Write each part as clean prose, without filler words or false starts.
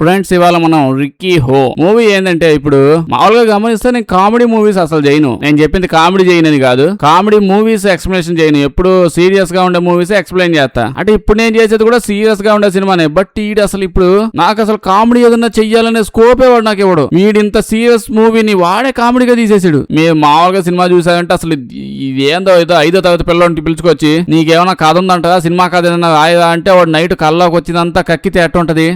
Friends ఇవాళ మనం Ricky హో మూవీ ఏంటంటే ఇప్పుడు మామూలుగా గమనిస్తే నేను కామెడీ మూవీస్ అసలు చేయను. నేను చెప్పింది కామెడీ చేయనని కాదు, కామెడీ మూవీస్ ఎక్స్ప్లెనేషన్ చేయను. ఎప్పుడు సీరియస్ గా ఉండే మూవీస్ ఎక్స్ప్లెయిన్ చేస్తా. అంటే ఇప్పుడు నేను చేసేది కూడా సీరియస్ గా ఉండే సినిమానే. బట్ ఈడు అసలు ఇప్పుడు నాకు అసలు కామెడీ ఏదన్నా చెయ్యాలనే స్కోపే వాడు నాకు ఇవ్వడు. వీడింత సీరియస్ మూవీని వాడే కామెడీగా తీసేసాడు. మీరు మామూలుగా సినిమా చూసారంటే అసలు ఏందో ఏదో 5వ తరగతి పిల్లల్ని పిలుచుకొచ్చి నీకేమైనా కథ ఉందంట, సినిమా కథ ఏదన్నా రాయదా అంటే వాడు నైట్ కల్లోకి వచ్చిందంతా కక్కితే అట్టుంటది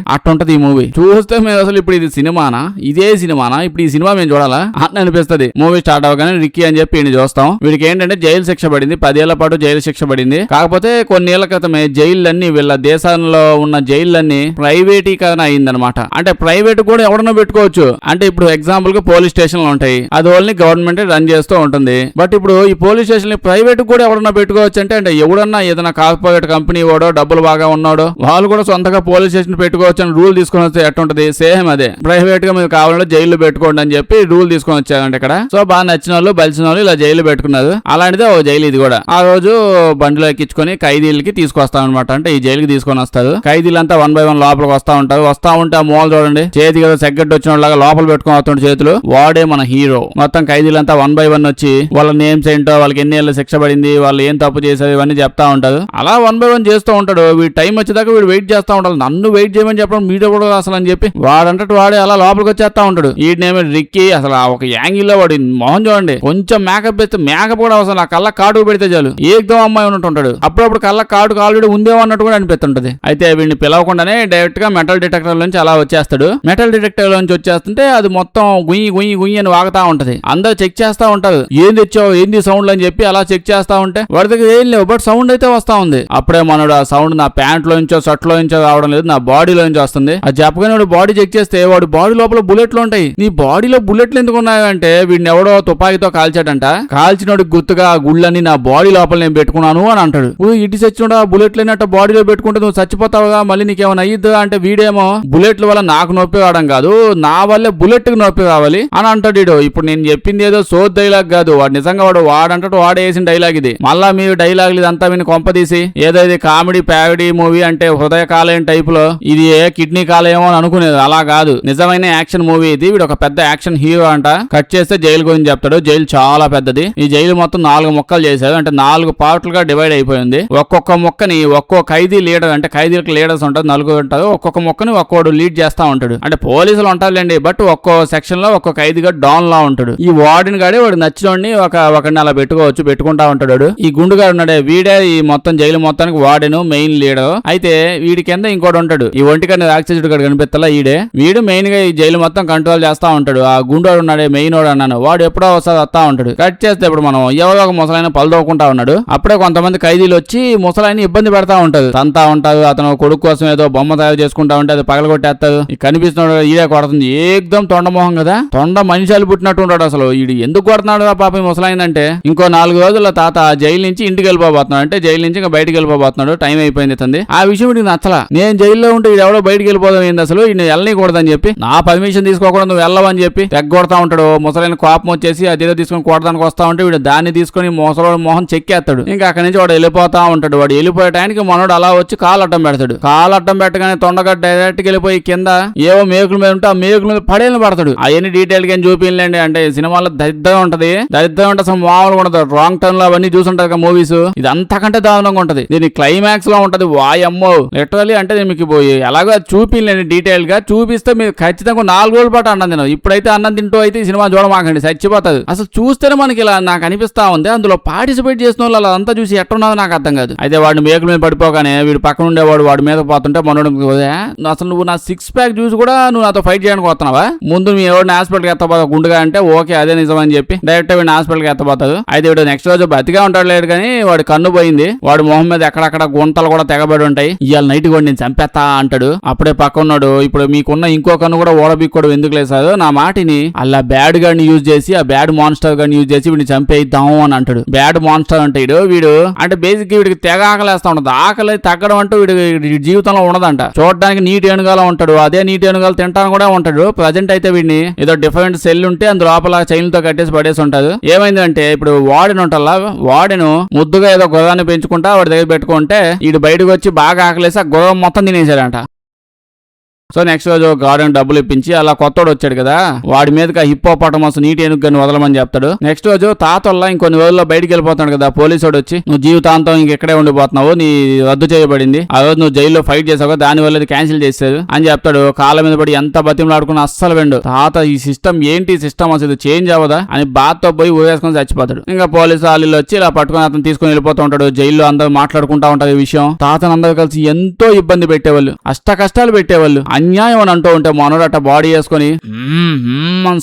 ఈ మూవీ. చూస్తే మేము అసలు ఇప్పుడు ఇది సినిమానా, ఇదే సినిమానా, ఇప్పుడు ఈ సినిమా మేము చూడాలా అని అనిపిస్తుంది. మూవీ స్టార్ట్ అవగానే రిక్కీ అని చెప్పి ఈయన చూస్తాం. వీడికి ఏంటంటే జైలు శిక్ష పడింది, 10 ఏళ్ల పాటు జైలు శిక్ష పడింది. కాకపోతే కొన్నేళ్ల క్రితమే జైళ్ళన్నీ వీళ్ళ దేశంలో ఉన్న జైళ్ళన్నీ ప్రైవేటీకరణ అయిందనమాట. అంటే ప్రైవేట్ కూడా ఎవడన్నా పెట్టుకోవచ్చు. అంటే ఇప్పుడు ఎగ్జాంపుల్ గా పోలీస్ స్టేషన్లు ఉంటాయి, అది ఓన్లీ గవర్నమెంట్ రన్ చేస్తూ ఉంటుంది. బట్ ఇప్పుడు ఈ పోలీస్ స్టేషన్ ప్రైవేట్ కూడా ఎవడన్నా పెట్టుకోవచ్చు. అంటే ఎవడన్నా ఏదైనా కార్పొరేట్ కంపెనీ వాడో డబ్బులు బాగా ఉన్నాడో వాళ్ళు కూడా సొంతగా పోలీస్ స్టేషన్ పెట్టుకోవచ్చు అని రూల్ తీసుకొని వస్తే ఎట్టుంటది, సేమ్ అదే ప్రైవేట్ గా మీరు కావాలంటే జైలు పెట్టుకోండి అని చెప్పి రూల్ తీసుకొని వచ్చారంటే ఇక్కడ. సో బాగా నచ్చిన వాళ్ళు బలిసిన వాళ్ళు ఇలా జైలు పెట్టుకున్నారు. అలాంటిదే ఓ జైలు ఇది కూడా. ఆ రోజు బండిలో ఎక్కించుకొని ఖైదీలకి తీసుకొస్తాం అనమాట. అంటే ఈ జైలుకి తీసుకొని వస్తారు. ఖైదీలంతా 1 by 1 లోపలికి వస్తా ఉంటారు. వస్తా ఉంటే ఆ మూల చూడండి, చేతి కదా సెగ్గట్టు వచ్చిన వాళ్ళగా లోపల పెట్టుకుని వస్తుంటే చేతులు, వాడే మన హీరో. మొత్తం ఖైదీలంతా 1 by 1 వచ్చి వాళ్ళ నేమ్స్ ఏంటో, వాళ్ళకి ఎన్ని ఏళ్ళ శిక్ష పడింది, వాళ్ళు ఏం తప్పు చేశారు ఇవన్నీ చెప్తా ఉంటారు. అలా 1 by 1 చేస్తూ ఉంటాడు. వీడు టైం వచ్చేదాకా వీడు వెయిట్ చేస్తా ఉంటాడు. నన్ను వెయిట్ చేయమని చెప్పడం మీడియా కూడా అసలు అని చెప్పి వాడంటే వాడే అలా లోపలికి వచ్చేస్తా ఉంటాడు. ఈయనేమో రిక్కీ అసలు ఒక యాంగిల్ లో వాడి మొహం చూడండి, కొంచెం మేకప్ వేస్తే మేకప్ కూడా అవసరం, ఆ కళ్ళ కాటుకు పెడితే చాలు ఏకదం అమ్మాయి ఉన్నట్టు ఉంటాడు. అప్పుడప్పుడు కళ్ళ కాటుకు ఆల్రెడీ ఉందేమో అన్నట్టు కూడా అనిపిస్తుంటది. అయితే వీడిని పిలవకుండానే డైరెక్ట్ గా మెటల్ డిటెక్టర్ నుంచి అలా వచ్చేస్తాడు. మెటల్ డిటెక్టర్ నుంచి వచ్చేస్తుంటే అది మొత్తం గుయ్యి గుయ్యి గుయ్యి అని వాగుతా ఉంటది. అందరూ చెక్ చేస్తా ఉంటారు, ఏం తెచ్చావు ఏంది సౌండ్ అని చెప్పి అలా చెక్ చేస్తా ఉంటే వాడి దగ్గర ఏం లేవు, బట్ సౌండ్ అయితే వస్తా ఉంది. అప్పుడే మనోడు ఆ సౌండ్ నా ప్యాంట్ లో నుంచో షర్ట్ లో నుంచో రావడం లేదు, నా బాడీలో నుంచి వస్తుంది. అది చెప్పగానే వాడు బాడీ చెక్ చేస్తే వాడి బాడీ లోపల బుల్లెట్లు ఉంటాయి. నీ బాడీలో బుల్లెట్లు ఎందుకు ఉన్నాయంటే వీడిని ఎవడో తుపాకీతో కాల్చాడంట. కాల్చినోడికి గుర్తుగా ఆ గుళ్ళని నా బాడీ లోపల నేను పెట్టుకున్నాను అని అంటాడు. ఇటు చచ్చినోడు ఆ బుల్లెట్లు అయినట్టు బాడీలో పెట్టుకుంటే నువ్వు చచ్చిపోతావుగా, మళ్ళీ నీకేమైనా అయ్యిద్దా అంటే వీడేమో బుల్లెట్ల వల్ల నాకు నొప్పి రావడం కాదు, నా వల్లే బుల్లెట్ కి నొప్పి రావాలి అని అంటాడు. ఇప్పుడు నేను చెప్పింది ఏదో సోద్ డైలాగ్ కాదు, వాడు నిజంగా వాడంటాడు వాడే వేసిన డైలాగ్ ఇది. మళ్ళా మీరు డైలాగ్ ఇదంతా విని కొంపదీసి ఏదో ఇది కామెడీ ప్యారడీ మూవీ అంటే హృదయ కాలేయం టైప్ లో ఇది ఏ కిడ్నీ కాలేయమో అని అనుకునేది. అలా కాదు, నిజమైన యాక్షన్ మూవీ ఇది. వీడు ఒక పెద్ద యాక్షన్ హీరో అంట. కట్ చేస్తే జైలు గురించి చెప్తాడు. జైలు చాలా పెద్దది. ఈ జైలు మొత్తం 4 ముక్కలు చేశారు. అంటే 4 పార్ట్లుగా డివైడ్ అయిపోయింది. ఒక్కొక్క ముక్కని ఒక్కో ఖైదీ లీడర్, అంటే ఖైదీలకు లీడర్స్ ఉంటారు, 4 ఉంటారు. ఒక్కొక్క ముక్కని ఒక్కోడు లీడ్ చేస్తా ఉంటాడు. అంటే పోలీసులు ఉంటారులేండి, బట్ ఒక్కో సెక్షన్ లో ఒక్కో ఖైదీగా డాన్ లా ఉంటాడు. ఈ వార్డెన్ గాడే వాడు నచ్చినోడిని ఒకడిని అలా పెట్టుకుంటా ఉంటాడు. ఈ గుండుగాడు ఉన్నాడే వీడే ఈ మొత్తం జైలు మొత్తానికి వార్డెన్ మెయిన్ లీడర్. అయితే వీడి కింద ఇంకోటి ఉంటాడు, ఈ ఒంటికన్నా రాక్షసుడు గడు కనిపిస్తలా వీడు మెయిన్ గా ఈ జైలు మొత్తం కంట్రోల్ చేస్తా ఉంటాడు. ఆ గుండోడు ఉన్నాడే మెయిన్ వాడు అన్నాను, వాడు ఎప్పుడో ఒకసారి వస్తా ఉంటాడు. కట్ చేస్తే ఇప్పుడు మనం ఎవరో ఒక ముసలాయన పలదోకుంటా ఉన్నాడు. అప్పుడే కొంతమంది ఖైదీలు వచ్చి ముసలాయని ఇబ్బంది పెడతా ఉంటారు, తంతా ఉంటారు. అతను కొడుకు కోసం ఏదో బొమ్మ తయారు చేసుకుంటా ఉంటే అది పగలగొట్టేస్తారు. కనిపిస్తున్నాడు ఈడే కొడుతుంది, ఏకదం తొండమోహం కదా, తొండ మనిషాలు పుట్టినట్టు ఉంటాడు. అసలు ఈడు ఎందుకు కొడుతున్నాడు పాప ముసలాయన అంటే, ఇంకో 4 రోజుల తాత జైలు నుంచి ఇంటికి వెళ్ళిపోతున్నాడు. అంటే జైలు నుంచి ఇంకా బయటకు వెళ్ళిపోతున్నాడు, టైం అయిపోయింది తంది. ఆ విషయం వీడికి నచ్చలా. నేను జైల్లో ఉంటే ఇది ఎవడో బయటకు వెళ్ళిపోదాం ఏంది అసలు, ఈయన వెళ్ళనీకూడదని చెప్పి నా పర్మిషన్ తీసుకోకుండా నువ్వు వెళ్ళవని చెప్పి తెగ్గొడతా ఉంటాడు. ముసలైన కోపం వచ్చేసి అదేదో తీసుకొని కొడడానికి వస్తా ఉంటే వీడు దాన్ని తీసుకొని ముసలోడు మోహన్ చెక్కేస్తాడు. ఇంకా అక్కడి నుంచి వాడు వెళ్ళిపోతా ఉంటాడు. వాడు వెళ్ళిపోయే టైంకి మనోడు అలా వచ్చి కాలు అడ్డం పెడతాడు. కాలు అడ్డం పెట్టగానే తొండగడ్డ డైరెక్ట్ వెళ్ళిపోయి కింద ఏవో మేకుల మీద ఉంటే ఆ మేకుల మీద పడేళ్ళు పడతాడు. అవన్నీ డీటెయిల్ గా చూపించలేండి. అంటే సినిమాలో దరిద్రం ఉంటది, దరిద్రం ఉంటే అసలు మామూలుగా ఉండదు. రాంగ్ టర్న్ లో అవన్నీ చూసుంటారు కదా మూవీస్, ఇది అంతకంటే దారుణంగా ఉంటది. దీని క్లైమాక్స్ లో ఉంటది వాయమ్మో లిటరలీ. అంటే నేను మీకు ఎలాగో చూపించలేండి, డీటెయిల్ గా చూపిస్తే మీరు ఖచ్చితంగా 4 రోజుల పాటు అన్నం తినదు. ఇప్పుడైతే అన్నం తింటూ అయితే ఈ సినిమా చూడమాకండి, చచ్చిపోతుంది. అసలు చూస్తేనే మనకి ఇలా నాకు అనిపిస్తా ఉంది. అందులో పార్టిసిపేట్ చేసిన వాళ్ళు అలా అంతా చూసి ఎట్టున్నదో నాకు అర్థం కాదు. అయితే వాడిని మేకుల మీద పడిపోగానే వీడు పక్కన ఉండేవాడు వాడి మీద పోతుంటే మనోడు అసలు నువ్వు నా 6 ప్యాక్ చూసి కూడా నువ్వు నాతో ఫైట్ చేయడానికి వస్తున్నావా, ముందు మీ ఎవరిని హాస్పిటల్కి ఎత్తపోతావు గుండుగా అంటే ఓకే అదే నిజం అని చెప్పి డైరెక్ట్ వీడిని హాస్పిటల్కి ఎత్తపోతాడు. అయితే వీడు నెక్స్ట్ రోజు బతిగా ఉంటాడు లేడు కానీ వాడు కన్ను పోయింది. వాడు మొహం మీద ఎక్కడక్కడ గుంతలు కూడా తెగబడి ఉంటాయి. ఇవాళ నైట్ కూడా నేను చంపేస్తా అంటాడు. అప్పుడే పక్క ఉన్నాడు, ఇప్పుడు మీకున్న ఇంకో కన్ను కూడా ఓడబిక్కోవడం ఎందుకు లేదు సార్, నా మాటిని అలా బ్యాడ్ గాడిని యూజ్ చేసి ఆ బ్యాడ్ మాన్స్టర్ గాడిని యూజ్ చేసి వీడిని చంపేద్దాం అని అంటాడు. బ్యాడ్ మాన్స్టర్ అంటే వీడు అంటే బేసిక్ వీడికి తెగ ఆకలేస్తా ఉండదు. ఆకలి తగ్గడం అంటూ వీడి జీవితంలో ఉండదంట. చూడడానికి నీటి ఏనుగాలా ఉంటాడు, అదే నీటి ఏనుగాలు తింటాను కూడా ఉంటాడు. ప్రజెంట్ అయితే వీడిని ఏదో డిఫరెంట్ సెల్ ఉంటే అందులో లోపల చైన్లతో కట్టేసి పడేసి ఉంటారు. ఏమైందంటే ఇప్పుడు వాడిని ఉంటల్లా, వాడిను ముద్దుగా ఏదో గుర్రాన్ని పెంచుకుంటా వాడి దగ్గర పెట్టుకుంటే వీడు బయటకు వచ్చి బాగా ఆకలేసి ఆ గుర్రం మొత్తం తినేసాడంట. సో నెక్స్ట్ రోజు గార్డెన్ డబ్బులు ఇప్పించి అలా కొత్తోడు వచ్చాడు కదా వాడి మీదకి హిప్పోపాటమస్ నీటి ఏనుగుని వదలమని చెప్తాడు. నెక్స్ట్ రోజు తాతల్లా ఇంకొన్ని రోజుల్లో బయటికి వెళ్ళిపోతాడు కదా పోలీసుడు వచ్చి నువ్వు జీవితాంతం ఇంకెక్కడే ఉండిపోతున్నావు నీ రద్దు చేయబడింది ఆ రోజు నువ్వు జైల్లో ఫైట్ చేసావు దాని వల్ల క్యాన్సిల్ చేశారు అని చెప్తాడు. కాళ్ళ మీద పడి ఎంత బతిమలాడుకుని అస్సలు వెండు తాత ఈ సిస్టమ్ ఏంటి సిస్టమ్ అసలు చేంజ్ అవ్వదా అని బాధతో పోయి ఊరేసుకొని చచ్చిపోతాడు. ఇంకా పోలీసు వాళ్ళు వచ్చి ఇలా పట్టుకుని అతను తీసుకుని వెళ్ళిపోతూ ఉంటాడు. జైల్లో అందరూ మాట్లాడుకుంటా ఉంటారు ఈ విషయం. తాతను అందరూ కలిసి ఎంతో ఇబ్బంది పెట్టేవాళ్ళు అష్ట కష్టాలు పెట్టేవాళ్ళు. అన్యాయం అని అంటూ ఉంటే మనోడు అట్ట బాడీ వేసుకొని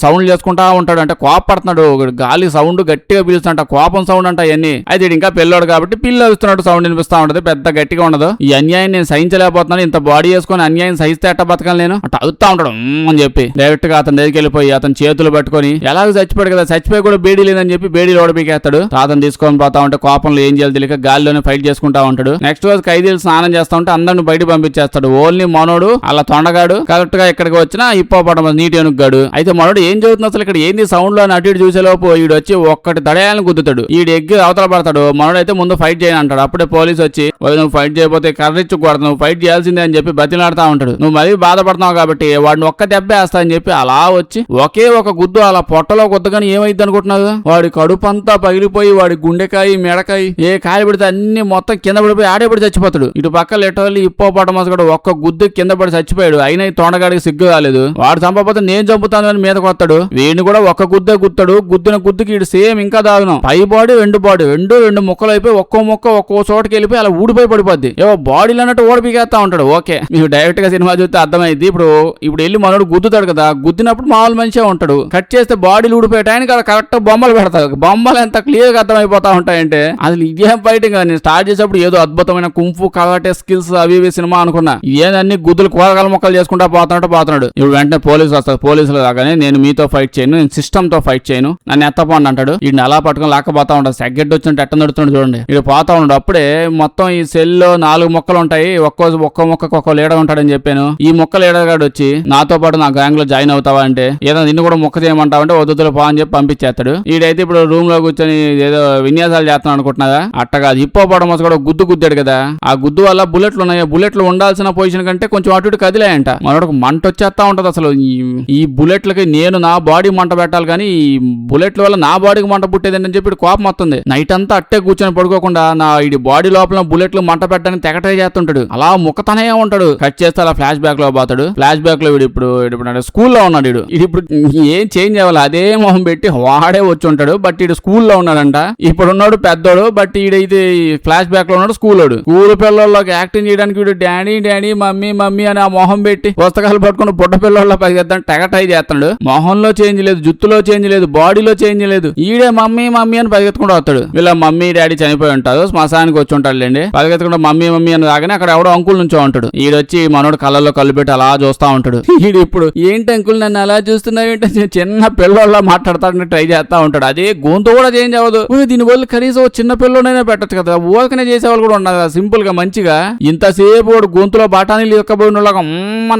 సౌండ్ చేసుకుంటా ఉంటాడు. అంటే కోపడుతున్నాడు గాలి సౌండ్ గట్టిగా పిలుస్తుంట కోపం సౌండ్ అంట అవన్నీ. అయితే ఇంకా పిల్లోడు కాబట్టి పిల్లలుస్తున్నాడు సౌండ్ వినిపిస్తా ఉంటది పెద్ద గట్టిగా ఉండదు. ఈ అన్యాయం నేను సహించలేకపోతున్నాను ఇంత బాడీ వేసుకొని అన్యాయం సహిస్తే ఎట్ట బతకాలి నేను అట్ట అవుతా ఉంటాడు అని చెప్పి డైరెక్ట్ గా అతని దగ్గరికి వెళ్ళిపోయి అతని చేతులు పట్టుకొని ఎలాగో చచ్చిపోయాడు కదా చచ్చిపోయి కూడా బేడీ లేదని చెప్పి బేడీ లోడపీకేస్తాడు. తాతను తీసుకొని పోతా ఉంటే కోపంలో ఏం చేయాలి తెలియక గాలిలోనే ఫైట్ చేసుకుంటా ఉంటాడు. నెక్స్ట్ రోజు ఖైదీలు స్నానం చేస్తా ఉంటే అందరిని బయట పంపించేస్తాడు. ఓన్లీ మనోడు అలా తొండగాడు కరెక్ట్ గా ఇక్కడికి వచ్చిన హిప్పోపాటమస్ నీటి ఏనుగుగాడు. అయితే మనోడు ఏం చదువుతుంది అసలు ఇక్కడ ఏంది సౌండ్ లో అటు ఇటు చూసేలోపు ఈడు వచ్చి ఒక్కటి దడయాలను గుద్దుతాడు. ఈడు ఎగ్గి అవతల పడతాడు. మనోడు అయితే ముందు ఫైట్ చేయని అంటాడు. అప్పుడే పోలీసు వచ్చి నువ్వు ఫైట్ చేయకపోతే కర్రిచ్చు కొడతావు నువ్వు ఫైట్ చేయాల్సిందే అని చెప్పి బతిలాడుతా ఉంటాడు. నువ్వు మరీ బాధపడుతున్నావు కాబట్టి వాడిని ఒక్క దెబ్బ వేస్తా అని చెప్పి అలా వచ్చి ఒకే ఒక గుద్దు అలా పొట్టలో గుద్దగాని ఏమైంది అనుకుంటున్నావు వాడి కడుపంతా పగిలిపోయి వాడి గుండెకాయ మెడకాయ ఏ కాయ పెడితే అన్ని మొత్తం కింద పడిపోయి ఆడేపడి చచ్చిపోతాడు. ఇటు పక్క లిటరల్లీ హిప్పోపాటమస్ కూడా ఒక్క గుద్దు కింద పడి చచ్చిపోయాడు. అయినా ఈ తొండగాడికి సిగ్గు రాలేదు. వాడు చంపకపోతే నేను చంపుతాను అని మీద కొత్తాడు. వీడిని కూడా ఒక్క గుద్దే గుత్తాడు. గుద్దిన గుద్దుకి ఇటు సేమ్ ఇంకా దాగునం పై బాడీ రెండు ముక్కలు అయిపోయి ఒక్కో ముక్క ఒక్కో చోటకి వెళ్ళిపోయి అలా ఊడిపోయి పడిపోద్ది. ఏవో బాడీలు అన్నట్టు ఓడిపికేస్తా ఉంటాడు. ఓకే మీకు డైరెక్ట్ గా సినిమా చూస్తే అర్థమైంది. ఇప్పుడు వెళ్ళి మనోడు గుద్దుతాడు కదా గుద్దినప్పుడు మామూలు మనిషే ఉంటాడు. కట్ చేస్తే బాడీలు ఊడిపోయే టైంకి అలా కరెక్ట్ బొమ్మలు పెడతారు. బొమ్మలు ఎంత క్లియర్ గా అర్థమైపోతా ఉంటాయంటే అసలు ఇదేం ఫైటింగ్ నేను స్టార్ట్ చేసేప్పుడు ఏదో అద్భుతమైన కుంఫు కరాటే స్కిల్స్ అవి సినిమా అనుకున్నా. ఏదన్నీ గుద్దులు కూరగాయల మొక్కలు చేసుకుంటా పోతున్నాడు. ఇప్పుడు వెంటనే పోలీసులు వస్తారు. పోలీసులు రాగానే నేను మీతో ఫైట్ చేయను నేను సిస్టమ్ తో ఫైట్ చేయను నన్ను ఎత్తపోండి అంటాడు. వీడిని అలా పట్టుకుని లాక్కపోతా ఉంటాడు. సెగ్గెడ్ వచ్చినట్టు ఎట్ట నడుతున్నాడు చూడండి. వీడు పోతా ఉన్నాడు. అప్పుడే మొత్తం ఈ సెల్ లో 4 మొక్కలు ఉంటాయి. ఒక్కో మొక్కకు ఒక్కో లీడర్ ఉంటాడని చెప్పాను. ఈ మొక్క లీడర్ గాడు వచ్చి నాతో పాటు నా గ్యాంగ్ లో జాయిన్ అవుతావా అంటే ఏదో నిన్ను కూడా మొక్క చేయమంటావంటే వద్దులు పో అని చెప్పి పంపించేస్తాడు. వీడైతే ఇప్పుడు రూమ్ లో కూర్చొని ఏదో విన్యాసాలు చేస్తున్నాడు అనుకుంటున్నారా అట్టగా హిప్పోపాటమస్ కూడా గుద్దాడు కదా ఆ గుద్దు వల్ల బుల్లెట్లు ఉన్నాయి. బుల్లెట్లు ఉండాల్సిన పొజిషన్ కంటే కొంచెం అటు ఇటు కదిలాయంట. మనోడికి మంట వచ్చేస్తా ఉంటది. అసలు ఈ బుల్లెట్లకి నేను నా బాడీ మంట పెట్టాలి కానీ ఈ బుల్లెట్ల వల్ల నా బాడీకి మంట పుట్టేదని చెప్పి కోపం వస్తుంది. నైట్ అంతా అట్టే కూర్చొని పడుకోకుండా నా ఈ బాడీ లోపల బుల్లెట్లు మంట పెట్టడానికి తెగ ట్రై చేస్తుంటాడు. అలా ముఖతనే ఉంటాడు. కట్ చేస్తే అలా ఫ్లాష్ బ్యాక్ లో పోతాడు. ఫ్లాష్ బ్యాక్ లో వీడు ఇప్పుడు స్కూల్లో ఉన్నాడు. వీడు ఇప్పుడు ఏం చేంజ్ అవ్వాలి అదే మొహం పెట్టి వాడే వచ్చి ఉంటాడు. బట్ వీడు స్కూల్లో ఉన్నాడంట. ఇప్పుడు ఉన్నాడు పెద్దోడు. బట్ వీడైతే ఫ్లాష్ బ్యాక్ లో ఉన్నాడు స్కూల్ పిల్లల్లోకి యాక్టింగ్ చేయడానికి వీడు డాడీ మమ్మీ అని ఆ మొహం పెట్టి పుస్తకాలు పట్టుకుని బుడ్డ పిల్లల్లో పైకెత్తాను తెగ ట్రై చేస్తున్నాడు. మొహంలో చేంజ్ లేదు, జుత్తులో చేంజ్ లేదు, బాడీలో చేంజ్ లేదు. ఈడే మమ్మీ అని పరిగెత్తుకుంటూ వస్తాడు. వీళ్ళ మమ్మీ డాడీ చనిపోయి ఉంటారు. శ్మశానికి వచ్చి ఉంటాడు లేండి. పరిగెత్తుకుంటూ మమ్మీ అని రాగానే అక్కడ ఎవడో అంకుల్ నుంచో ఉంటాడు. ఈడొచ్చి మనోడు కళ్ళల్లో కళ్ళు పెట్టి అలా చూస్తా ఉంటాడు. ఈడు ఇప్పుడు ఏంటి అంకుల్ నన్ను అలా చూస్తున్నావు ఏంటంటే చిన్న పిల్లల్లో మాట్లాడతాడని ట్రై చేస్తా ఉంటాడు. అదే గొంతు కూడా చేంజ్ అవ్వదు. దీనివల్ల కనీసం చిన్న పిల్లనైనా పెట్టచ్చు కదా. ఊరికనే చేసేవాళ్ళు కూడా ఉన్నారు సింపుల్ గా మంచిగా. ఇంతసేపు వాడు గొంతులో బాటానీలు ఎక్కబోయినలాగా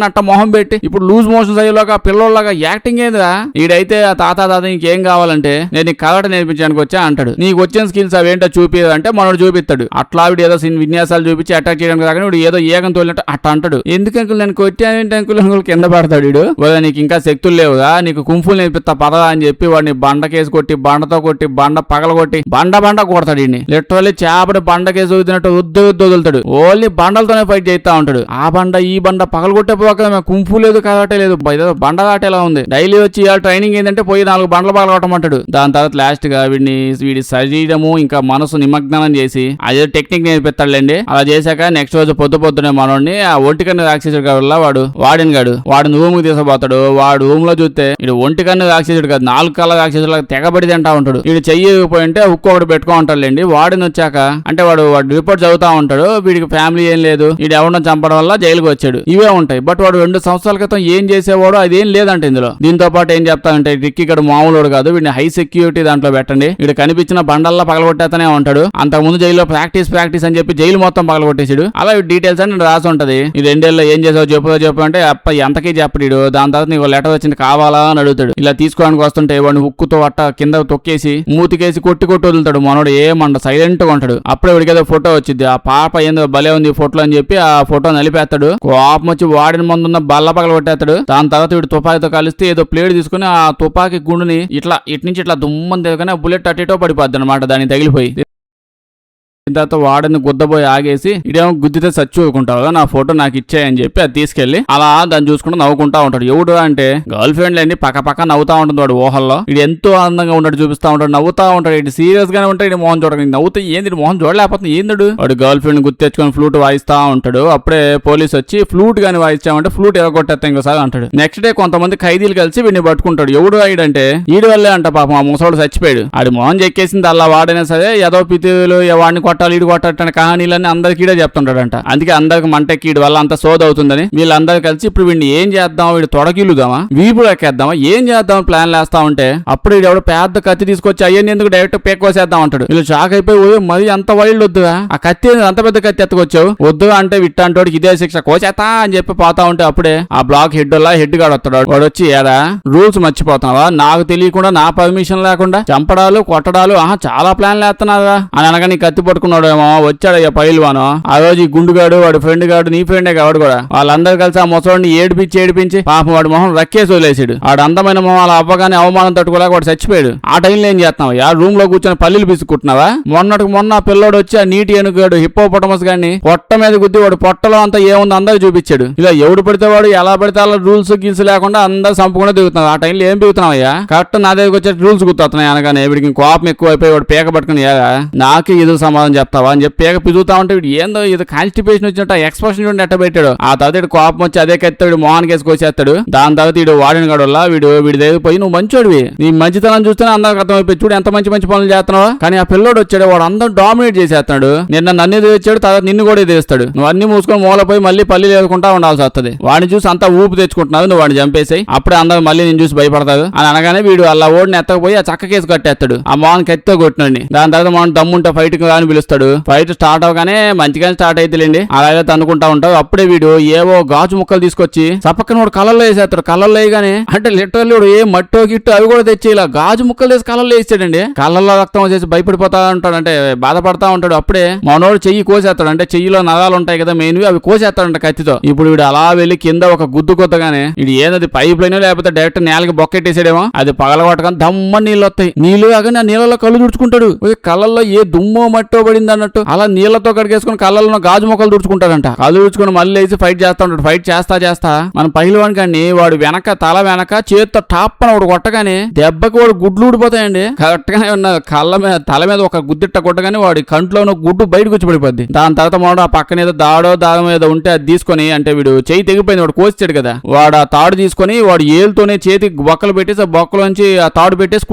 అట్ట మొహం పెట్టి ఇప్పుడు లూజ్ మోషన్స్ అయ్యేలాగా పిల్లలాగా యాక్టింగ్ ఏందిరా. ఈడైతే ఆ తాత ఇంకేం కావాలంటే నేను నీకు కరాటే నేర్పించడానికి వచ్చా అంటాడు. నీకు వచ్చిన స్కిల్స్ అవేంటో చూపిదంటే మనోడు చూపిస్తాడు. అట్లా వీడు ఏదో విన్యాసాలు చూపించి అటాక్ చేయడానికి రాగానే వీడు ఏదో ఏగం తోలినట్టు అట్ట అంటాడు. ఎందుకు అంకుల్ నేను కొట్టానంటే అంకుల్ కింద పడతాడు. వీడు నీకు ఇంకా శక్తులు లేవుగా నీకు కుంఫులు నేర్పిస్తా పదరా అని చెప్పి వాడిని బండకేసి కొట్టి బండతో కొట్టి బండ పగల కొట్టి బండ కొడతాడు. వీడిని లిటరల్లీ చేపడి బండకేసి వదిలినట్టు వదులుతాడు. ఓన్లీ బండలతోనే ఫైట్ చేస్తా ఉంటాడు. ఆ బండ ఈ బండ పగల కొట్టే పోక కుంఫు లేదు కరాటే లేదు బండ దాటేలా ఉంది. డైలీ వచ్చి ట్రైనింగ్ ఏంటంటే పోయి 4 బండలు పగల కొట్టమంటాడు. దాని తర్వాత లాస్ట్ గా వీడి శరీరము ఇంకా మనసు నిమగ్నం చేసి అదే టెక్నిక్ నేర్పిస్తాడులేండి. అలా చేశాక నెక్స్ట్ రోజు పొద్దునే మనోడిని ఆ ఒంటికన్ను రాక్షసుడు వల్ల వాడిని రూమ్ కి తీసుకుపోతాడు. వాడు రూమ్ లో చూస్తే ఇడు ఒంటికన్ను రాక్షసుడు కాదు 4 కళ్ళ రాక్షసుడు తెగబడి తింటా ఉంటాడు. వీడు చెయ్యకపోయింటే ఉక్కు ఒకటి పెట్టుకో ఉంటాడులేండి. వాడిని వచ్చాక అంటే వాడు రిపోర్ట్ చదువుతా ఉంటాడు. వీడికి ఫ్యామిలీ ఏం లేదు. వీడు ఎవరినో చంపడం వల్ల జైలుకి వచ్చాడు. ఇవే ఉంటాయి. బట్ వాడు 2 సంవత్సరాల క్రితం ఏం చేసేవాడో అదేం లేదంటే ఇందులో. దీంతో పాటు ఏం చెప్తానంటే రిక్కీ ఇక్కడ మామూలు కాదు. వీడిని హై సెక్యూరిటీ దాంట్లో పెట్టండి. వీడు కనిపించిన బండల్లా పగలగొట్టేతనే ఉంటాడు. అంతకుముందు జైల్లో ప్రాక్టీస్ అని చెప్పి జైలు మొత్తం పగలగొట్టేసాడు. అలా డీటెయిల్స్ అని రాసి ఉంటది. ఈ 2 ఏళ్ళలో ఏం చేసావు చెప్పు అంటే ఎంతకీ చెప్పడు. దాని తర్వాత నీకు లెటర్ వచ్చింది కావాలా అని అడుగుతాడు. ఇలా తీసుకోవడానికి వస్తుంటే వాడిని ఉక్కుతో అట్ట కింద తొక్కేసి మూతికేసి కొట్టి వదులుతాడు. మనోడు ఏమంట సైలెంట్ గా ఉంటాడు. అప్పుడే వీడికి ఏదో ఫోటో వచ్చింది. ఆ పాప ఏందో భలే ఉంది ఫోటోలో అని చెప్పి ఆ ఫోటో నలిపేస్తాడు. కోపం వచ్చి వాడిన ముందున్న బల్ల పగల కొట్టేస్తాడు. దాని తర్వాత వీడు తుపాకీతో కలిస్తే ఏదో ప్లేట్ తీసుకుని ఆ తుపాకీ గుండుని ఇట్లా ఇటు నుంచి ఇట్లా దుమ్మని తెగనే బుల్లెట్ అటేటో పడిపోద్ది అనమాట, దానికి తగిలిపోయి. తర్వాత వాడిని గుద్దబోయి ఆగేసి ఇడేమో గుద్దితే చచ్చుకుంటావు, నా ఫోటో నాకు ఇచ్చాయని చెప్పి అది తీసుకెళ్లి అలా దాన్ని చూసుకుంటూ నవ్వుకుంటా ఉంటాడు. ఎవడు అంటే గర్ల్ ఫ్రెండ్ లేని పక్క నవ్వుతా ఉంటుంది వాడు ఊహల్లో. ఇది ఎంతో ఆనందంగా ఉంటాడు, చూపిస్తా ఉంటాడు, నవ్వుతా ఉంటాడు. ఇటు సీరియస్ గానే ఉంటాడు, ఇటు మోహన్ చూడక నవ్వుతా ఏంది మోహన్ చూడలేకపోతుంది ఏందుడు. వాడు గర్ల్ ఫ్రెండ్ గుర్తు తెచ్చుకొని ఫ్లూట్ వాయిస్తా ఉంటాడు. అప్పుడే పోలీస్ వచ్చి ఫ్లూట్ గాని వాయిస్తామంటే ఫ్లూట్ ఎరగొట్టేస్తా ఇంకోసారి అంటాడు. నెక్స్ట్ డే కొంతమంది ఖైదీలు కలిసి వీడిని పట్టుకుంటాడు. ఎవడు ఆడంటే ఈడు వల్లే అంట పాపం ఆ ముసోడు చచ్చిపోయాడు. ఆడి మోహన్ చెక్కేసింది అలా వాడైనా సరే ఏదో పితులు వాడిని కొట్టాలి ఈడు కొట్టాలని కహానీలన్నీ అందరికీడే చెప్తుంటాడంట. అందుకే అందరికి మంటకి వీడి వల్ల అంత సోద అవుతుందని వీళ్ళందరూ కలిసి ఇప్పుడు వీడిని ఏం చేద్దాం, వీడు తొడగిలుదామా వీపులు ఎక్కేద్దామా ఏం చేద్దాం ప్లాన్ వేస్తా ఉంటే అప్పుడు వీడు ఎవడో పెద్ద కత్తి తీసుకొచ్చి అయ్యని ఎందుకు డైరెక్ట్ పేకోసేద్దాం అంటాడు. వీళ్ళు షాక్ అయిపోయి మరి అంత వైల్డ్ వద్దుగా, ఆ కత్తి అంత పెద్ద కత్తి ఎత్తుకొచ్చావు వద్దు అంటే విట్టంటోడికి ఇదే శిక్ష కోసేతా అని చెప్పి పోతా ఉంటే అప్పుడే ఆ బ్లాక్ హెడ్ గాడు వస్తాడు. వాడు వచ్చి ఏరా రూల్స్ మర్చిపోతున్నావా, నాకు తెలియకుండా నా పర్మిషన్ లేకుండా చంపడాలు కొట్టడాలు చాలా ప్లాన్లు వేస్తున్నారా అని అనగా నీ కత్తి పట్టుకున్నాడు వచ్చాడయ్యా పైల్వాను. ఆ రోజు ఈ గుండుగాడు వాడు ఫ్రెండ్ గాడు నీ ఫ్రెండే కావాడు కూడా వాళ్ళందరూ కలిసి ఆ ముసలోడిని ఏడిపించి పాపం వాడు మొహం రక్కేసి వదిలేసాడు. వాడు అందమైన మొహం అలా అవ్వగానే అవమానం తట్టుకోలేక వాడు చచ్చిపోయాడు. ఆ టైంలో ఏం చేస్తున్నావు యా రూమ్ లో కూర్చొని పల్లీలు పిసుకుంటున్నావా. మొన్న పిల్లోడు వచ్చి ఆ నీటి ఏనుగాడు హిప్పోపటమస్ గాని పొట్ట మీద గుద్ది వాడు పొట్టలో అంతా ఏముంది అందరూ చూపించాడు. ఇలా ఎవడు పడితే వాడు ఎలా పడితే అలా రూల్స్ గిల్స్ లేకుండా అందరూ సంపకుండా దిగుతున్నారు. ఆ టైంలో ఏం దిగుతున్నావయ్యా కరెక్ట్ నా దగ్గరకు వచ్చే రూల్స్ గుర్తున్నాయి అనగానే వీడికి కోపం ఎక్కువ అయిపోయి వాడు పేక పట్టుకుని నాకు ఎదురు సమాధానం చెప్తావా అని చెప్పి పేక పిదుగుతా ఉంటే వీడు ఏందో ఇది కాన్స్టిపేషన్ వచ్చినట్టు ఎక్స్ప్రెషన్ చూడండి ఎట్ట పెట్టాడు. ఆ తర్వాత కోపం వచ్చి అదే కత్తి వీడు మోహన్ కేసు కోసేస్తాడు. దాని తర్వాత వీడు వాడిన గడ వల్ల వీడి దగ్గర పోయి నువ్వు మంచోడివి నీ మంచితనం చూస్తేనే అందరికి అర్థమైపోయి చూడు ఎంత మంచి పనులు చేస్తున్నావు. కానీ ఆ పిల్లోడు వచ్చాడు వాడు అందరూ డామినేట్ చేసేస్తున్నాడు. నన్ను ఎదిరించాడు తర్వాత నిన్ను కూడా ఎదిరిస్తాడు. నువ్వు అన్ని మూసుకొని మూలపోయి మళ్ళీ పల్లి లేకుండా ఉండాల్సి వస్తుంది. వాడిని చూసి అంతా ఊపు తెచ్చుకుంటున్నావు నువ్వు వాడిని చంపేసాయి అప్పుడే అందరూ మళ్ళీ నేను చూసి భయపడతారు అని అనగానే వీడు అలా ఓడిని ఎత్తకపోయి ఆ చక్క కేసు కట్టేస్తాడు. ఆ మోహన్ కత్తితో కొట్టినండి. దాని తర్వాత మోహన్ దమ్ముంటే ఫైట్ అని పిలుస్తాడు. ఫైట్ స్టార్ట్ అవగానే మంచిగానే స్టార్ట్ అయితేలేండి అలాగే తనుకుంటా ఉంటావు. అప్పుడే వీడు ఏవో గాజు ముక్కలు తీసుకొచ్చి చప్పక్కన వాడు కళ్ళల్లో వేసేస్తాడు. కళ్ళల్లో వేయగానే అంటే లిటరల్లీ వాడు ఏ మట్టో గిట్టు అవి కూడా తెచ్చి ఇలా గాజు ముక్కలు తీసి కళ్ళల్లో వేసాడండి. కళ్ళల్లో రక్తం వచ్చేసి భయపడిపోతా ఉంటాడు, అంటే బాధపడతా ఉంటాడు. అప్పుడే మనోడు చెయ్యి కోసేస్తాడు, అంటే చెయ్యిలో నరాలు ఉంటాయి కదా మెయిన్వి అవి కోసేస్తాడంట కత్తితో. ఇప్పుడు వీడు అలా వెళ్ళి కింద ఒక గుద్దు కొత్తగానే ఇది ఏదది పైప్ లైన్ లేకపోతే డైరెక్ట్ నేలకి బొక్కెట్టేసాడేమో అది పగలగొట్టగానే దమ్మ నీళ్ళు వస్తాయి. నీళ్లు కాగానే ఆ నీళ్ళలో కళ్ళు తుడుచుకుంటాడు. కళ్ళల్లో ఏ దుమ్మో మట్టో పడింది అన్నట్టు అలా నీళ్లతో కడిగేసుకుని కళ్ళల్లో గాజు మొక్కలు తుడుచుకుంటాడంట. కళ్ళు తుడుచుకుని మళ్ళీ వేసి ఫైట్ చేస్తా ఉంటాడు. ఫైట్ చేస్తా మన పహిల్వాన్ కానీ వాడు వెనక తల వెనక చేతితో టాప్ అని వాడు కొట్టగానే దెబ్బకి వాడు గుడ్లు ఊడిపోతాయండి. కరెక్ట్ గానే ఉన్న తల మీద ఒక గుద్దిట్ట కొట్టగానే వాడి కంట్లో గుడ్డు బయటకు వచ్చి పడిపోద్ది. దాని తర్వాత వాడు ఆ పక్కన ఏదో దారం ఏదో ఉంటే అది తీసుకొని అంటే వీడు చేయి తెగిపోయింది వాడు కోసాడు కదా వాడు ఆ తాడు తీసుకొని వాడు ఏలుతోనే చేతి బొక్కలు పెట్టేసి ఆ బొక్కలోంచి ఆ తాడు పెట్టేసి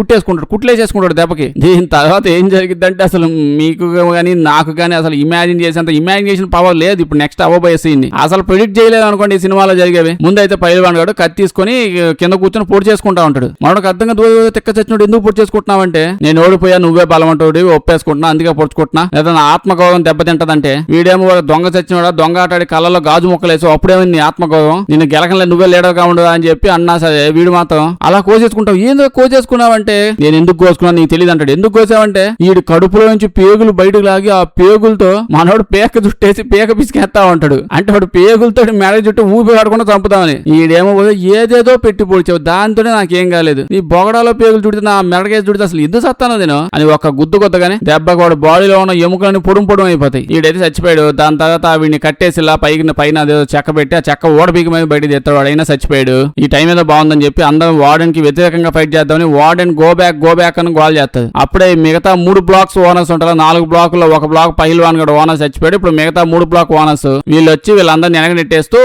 కుట్లేసేసుకుంటాడు దెబ్బకి. దీని తర్వాత ఏం జరిగిద్దంటే అసలు మీకు కానీ నాకు కానీ అసలు ఇమాజినేషన్ పవర్ లేదు. ఇప్పుడు నెక్స్ట్ అవ్వబోయే సీన్ అసలు ప్రిడిక్ట్ చేయలేదు అనుకోండి ఈ సినిమాలో జరిగేవి. ముందైతే పైల్వాన్ గాడు కత్తి తీసుకొని కింద కూర్చొని పొడి చేసుకుంటా ఉంటాడు. మనకు అర్థంగా తిక్క చచ్చినోడు ఎందుకు పొడి చేసుకుంటున్నావంటే నేను ఓడిపోయా నువ్వే బలమంటోడి ఒప్పేసుకుంటున్నా అందుకే పొడుచుకుంటున్నా లేదా నా ఆత్మగౌరవం దెబ్బతింటదంటే వీడేమో దొంగ చచ్చినోడా దొంగ ఆటాడి కళ్ళలో గాజు ముక్కలేసి అప్పుడేమైంది నీ ఆత్మగౌరవం నిన్ను గెలకలే నువ్వే లీడర్గా ఉండదా అని చెప్పి అన్నా సరే వీడు మాత్రం అలా కోసేసుకుంటావు. ఏందో కోసేసుకున్నావంటే నేను ఎందుకు కోసుకున్నా నీకు తెలియదు అంటాడు. ఎందుకు కోసావంటే వీడి కడుపులో నుంచి పేగులు బయటకు లాగి ఆ పేగులతో మనోడు పేక చుట్టేసి పేక పిసికేస్తా ఉంటాడు. అంటే వాడు పేగులతో మెడ చుట్టూ ఊపి ఆడకుండా చంపుతామని ఈడేమో ఏదేదో పెట్టి పొడిచావు దాంతోనే నాకేం కాలేదు నీ బొగడాలో పేగులు చుడితే నా మెడకేసి చుడితే అసలు ఎందుకు సత్తానో నేను అని ఒక గుద్దు కొత్తగానే దెబ్బకి వాడు బాడీలో ఉన్న ఎముకలని పొడుం అయిపోతాయి. ఈడైతే చచ్చిపోయాడు. దాని తర్వాత వీడిని కట్టేసి ఇలా పైన అదేదో చెక్క పెట్టి ఆ చెక్క ఓడబీకి మీద బయట తెస్తాడు. వాడైనా చచ్చిపోయాడు. ఈ టైం ఏదో బాగుందని చెప్పి అందరం వార్డెన్ కి వ్యతిరేకంగా ఫైట్ చేద్దామని వార్డెన్ గో బ్యాక్ అని గోల్ చేస్తుంది. అప్పుడే మిగతా 3 బ్లాక్స్ ఓనర్స్ ఉంటారు. 4 బ్లాకుల్లో ఒక బ్లాక్ పహిల్వాన్ గడు ఓనర్స్ చచ్చిపోయాడు. ఇప్పుడు మిగతా 3 బ్లాక్ ఓనర్స్ వీళ్ళు వచ్చి వీళ్ళందరినీ వెనకనెట్టేస్తూ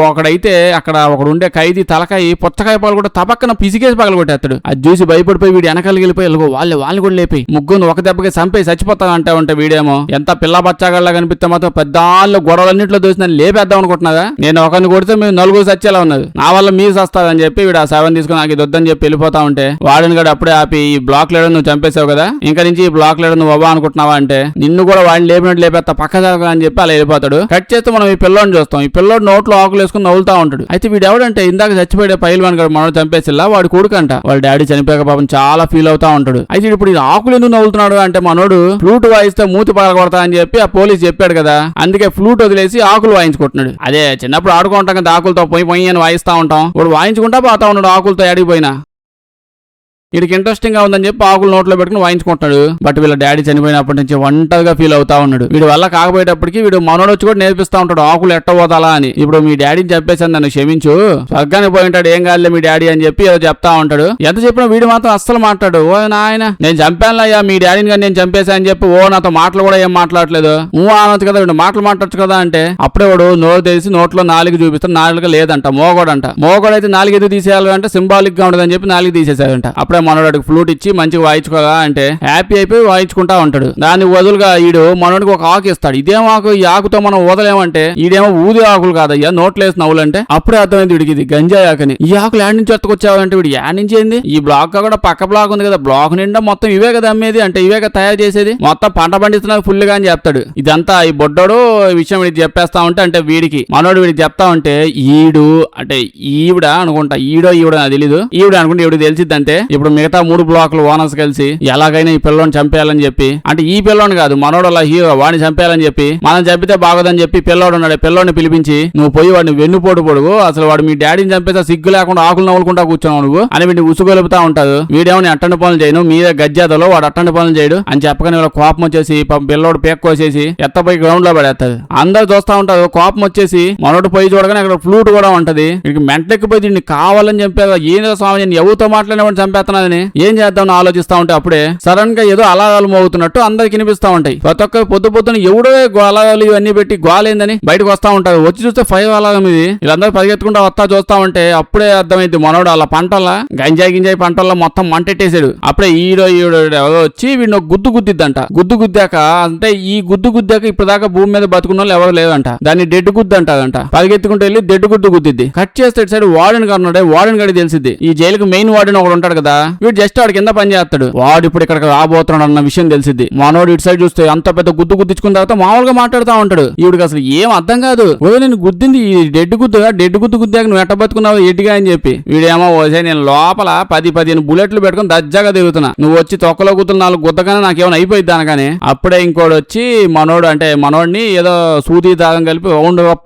ఒకడైతే అక్కడ ఒకడు ఉండే ఖైదీ తలకాయ పుచ్చకాయ పాలు కూడా తపక్కన పిసికేసి పగల కొట్టేస్తాడు. అది చూసి భయపడిపోయి వీడు వెనకాలకి వెళ్ళిపోయి వాళ్ళు కూడా లేపి ముగ్గురు ఒక దెబ్బకి చంపేసి చచ్చిపోతానంటే ఉంటే వీడేమో ఎంత పిల్ల బచ్చాగల్లా కనిపిస్తే మాత్రం పెద్దాళ్ళు గొడవలన్నింటిలో దోసి లేపేద్దాం అనుకుంటున్నారా నేను ఒకరిని కొడితే మీరు 4 చచ్చేలా ఉన్నది నా వల్ల మీరు వస్తారని చెప్పి వీడు ఆ 7 తీసుకుని నాకు ఇది వద్దని చెప్పి వెళ్ళిపోతా ఉంటే వాడిని కూడా అప్పుడే ఆపి ఈ బ్లాక్ లీడర్ నువ్వు చంపేసావు కదా ఇంకా నుంచి ఈ బ్లాక్ లీడర్ నువ్వు అవ్వ అనుకుంటున్నావా అంటే నిన్ను కూడా వాడిని లేపినట్టు లేపేస్తా పక్క జరగ అని చెప్పి అలా వెళ్ళిపోతాడు. కట్ చేస్తే మనం ఈ పిల్లోని చూస్తాం. ఈ పిల్లోడు నోట్లో ఆకులు వేసుకుని నవ్వులుతా ఉంటాడు. అయితే వీడు ఎవడంటే ఇందాక చచ్చిపోయే పైల్వాన్ గారు మనోడు చంపేసిల్లా వాడు కొడుకంట. వాళ్ళ డాడీ చనిపోయాక పాపం చాలా ఫీల్ అవుతా ఉంటాడు. అయితే ఇప్పుడు ఈ ఆకులు ఎందుకు నవ్వుతున్నాడు అంటే మనోడు ఫ్లూట్ వాయిస్తే మూతి పగలగొడతా అని చెప్పి ఆ పోలీస్ చెప్పాడు కదా, అందుకే ఫ్లూట్ వదిలేసి ఆకులు వాయించుకుంటున్నాడు. అదే చిన్నప్పుడు ఆడుకుంటాం కదా ఆకులతో పొయ్యి అని వాయిస్తా ఉంటాం. వాడు వాయించుకుంటా పోతా ఉన్నాడు ఆకులతో అడిగిపోయినా. వీడికి ఇంట్రెస్టింగ్ గా ఉందని చెప్పి ఆకులు నోట్లో పెట్టుకుని వాయించుకుంటున్నాడు. బట్ వీళ్ళ డాడీ చనిపోయినప్పటి నుంచి ఒంటరిగా ఫీల్ అవుతా ఉన్నాడు. వీడి వల్ల కాకపోయేటప్పటికి వీడు మనోడు వచ్చి కూడా నేర్పిస్తా ఉంటాడు ఆకులు ఎట్ట పోతాలా అని. ఇప్పుడు మీ డాడీని చెప్పేసాను నన్ను క్షమించు, స్వర్గానికి పోయి ఉంటాడు ఏం కాదులే మీ డాడీ అని చెప్పి ఏదో చెప్తా ఉంటాడు. ఎంత చెప్పినా వీడు మాత్రం అస్సలు మాట్లాడు. ఓ నాయన నేను చంపానులయ్యా మీ డాడీని కానీ నేను చంపేశా అని చెప్పి ఓ నాతో మాటలు కూడా ఏం మాట్లాడలేదు. నువ్వు అనొచ్చు కదా వీడు మాటలు మాట్లాడచ్చు కదా అంటే అప్పుడే వాడు నోరు తెలిసి నోట్లో నాలుగు చూపిస్తాడు. నాలుగు లేదంట మోగోడంట. మోగోడైతే నాలుగు ఎదుగు తీసేయాలి అంటే సింబాలిక్ గా ఉండదని చెప్పి నాలుగు తీసేసాడంట. అప్పుడే మనోడికి ఫ్లూట్ ఇచ్చి మంచిగా వాయించుకోగా అంటే హ్యాపీ అయిపోయి వాయించుకుంటా ఉంటాడు. దాని వదులుగా ఈడు మనోడికి ఒక ఆకు ఇస్తాడు. ఇదేం ఆకు, ఈ ఆకుతో మనం ఊదలేమంటే ఈడేమో ఊది ఆకులు కాదయ్యా నోట్లేసి నవ్వులంటే అప్పుడే అర్థమైంది వీడికి ఇది గంజాయి ఆకని. ఈ ఆకులు యాడ్ నుంచి ఎత్తుకొచ్చావంటే వీడు యాడ్ నుంచి ఏంది, ఈ బ్లాక్ కూడా పక్క బ్లాక్ ఉంది కదా బ్లాక్ నిండా మొత్తం ఇవే కదా అమ్మేది అంటే ఇవే కదా తయారు చేసేది, మొత్తం పంట పండిస్తున్నారు ఫుల్ గా అని చెప్తాడు. ఇదంతా ఈ బొడ్డోడు విషయం వీడికి చెప్పేస్తా ఉంటే అంటే వీడికి మనోడు వీడికి చెప్తా ఉంటే ఈడు అంటే ఈవిడ అనుకుంటా ఈడో నాకు తెలీదు ఈవిడ అనుకుంటే ఈవిడ తెలిసిద్దంటే ఇప్పుడు మిగతా 3 బ్లాకులు ఓనర్స్ కలిసి ఎలాగైనా ఈ పిల్లోని చంపేయాలని చెప్పి అంటే ఈ పిల్లోని కాదు మనోడు అలా హీరో వాడిని చంపేయాలని చెప్పి మనం చంపితే బాగోదని చెప్పి పిల్లోడు ఉన్నాడు. పిల్లోని పిలిపించి నువ్వు పోయి వాడిని వెన్నుపోటు పొడుగు అసలు వాడు మీ డాడీని చంపేస్తే సిగ్గు లేకుండా ఆకులు నవ్వులుకుంటా కూర్చున్నావు నువ్వు అని వీడిని ఉసుగొలుపుతా ఉంటారు. వీడేమో అట్టండి పనులు చేయను మీద గజ్జాదలో వాడు అట్టండి పనులు చేయడు అని చెప్పగానే వాళ్ళ కోపం వచ్చేసి పిల్లోడు పేక్ కోసేసి ఎత్తపోయి గ్రౌండ్ లో పడేస్తారు. అందరు చూస్తా ఉంటారు. కోపం వచ్చేసి మనోడు పోయి చూడగానే అక్కడ ఫ్లూట్ కూడా ఉంటది. వీడికి మెంటెక్కిపోయి దీన్ని కావాలని చంపేదా ఏందో స్వామి నేను ఎవరితో మాట్లాడినప్పుడు చంపేస్తున్నానని ఏం చేద్దాం ఆలోచిస్తా ఉంటే అప్పుడే సడన్ గా ఏదో అలాగాలు మోగుతున్నట్టు అందరికి వినిపిస్తా ఉంటాయి. ప్రతి ఒక్క పొద్దున ఎవడో అలాగాలు ఇవన్నీ పెట్టి గోలేందని బయటకు వస్తా ఉంటారు. వచ్చి చూస్తే 5 అలాగం ఇది. వీళ్ళందరూ పరిగెత్తుకుంటా వస్తా చూస్తా ఉంటే అప్పుడే అర్థమైంది మనోడు అలా పంటల్లా గింజాయి పంటల్లో మొత్తం మంటెట్టేసాడు. అప్పుడే ఈడో వచ్చి వీడిని గుద్దు గుద్దిద్దంట. గుద్దు గుద్దాక అంటే ఈ గుద్దు గుద్దాక ఇప్పుడు దాకా భూమి మీద బతుకున్న వాళ్ళు ఎవరు లేదంట. దాన్ని డెడ్ గుద్దు అంటారంట. పరిగెత్తుకుంటూ వెళ్ళి డెడ్ గుద్దు గుద్దిద్ది. కట్ చేస్తే సైడ్ వార్డెన్ గారు ఉన్నాడే వార్డెన్ గడి తెలిసిద్ది. ఈ జైలుకి మెయిన్ వార్డెన్ ఒకడు ఉంటాడు కదా వీడు జస్ట్ వాడి కింద పని చేస్తాడు. వాడు ఇప్పుడు ఇక్కడ రాబోతున్నాడు అన్న విషయం తెలిసిద్ది. మనోడు ఇటు సైడ్ చూస్తే అంత పెద్ద గుద్దు గుద్దించుకున్న తర్వాత మామూలుగా మాట్లాడుతూ ఉంటాడు. ఈవిడికి అసలు ఏం అర్థం కాదు. నేను గుద్దింది ఈ డెడ్ గుద్దు గుద్దాక నువ్వు ఎట్ట బతుకున్నావు ఎడ్డిగా అని చెప్పి వీడేమో ఓసే నేను లోపల 10-15 బుల్లెట్లు పెట్టుకుని దజ్జాగా తిరుగుతున్నా నువ్వు వచ్చి తొక్కలో గుద్దులు 4 గుద్దగానే నాకేమైనా అయిపోయింది అనగానే అప్పుడే ఇంకోటి వచ్చి మనోడు అంటే మనోడిని ఏదో సూది దాగం కలిపి